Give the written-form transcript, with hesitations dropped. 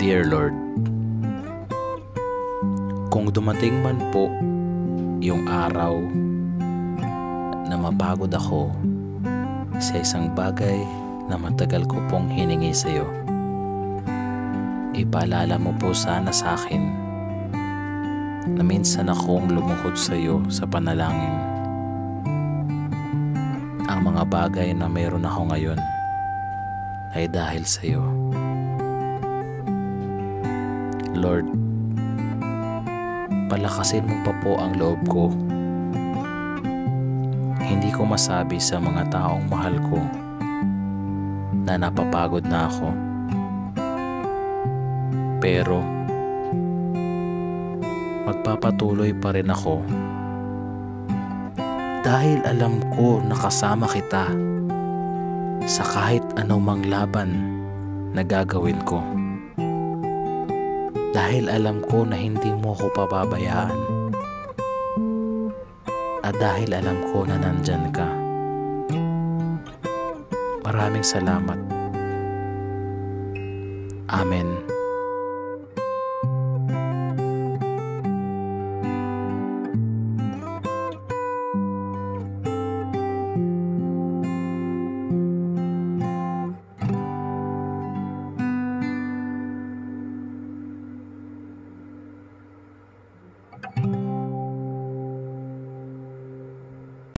Dear Lord, kung dumating man po yung araw na mapagod ako sa isang bagay na matagal ko pong hiningi sa iyo, ipaalala mo po sana sa akin na minsan akong lumuhod sa iyo sa panalangin. Ang mga bagay na mayroon ako ngayon ay dahil sa iyo. Lord, palakasin mo pa po ang loob ko. Hindi ko masabi sa mga taong mahal ko na napapagod na ako. Pero magpapatuloy pa rin ako dahil alam ko na kasama kita sa kahit anumang laban na gagawin ko. Dahil alam ko na hindi mo ko pababayaan. At dahil alam ko na nandyan ka. Maraming salamat. Amen.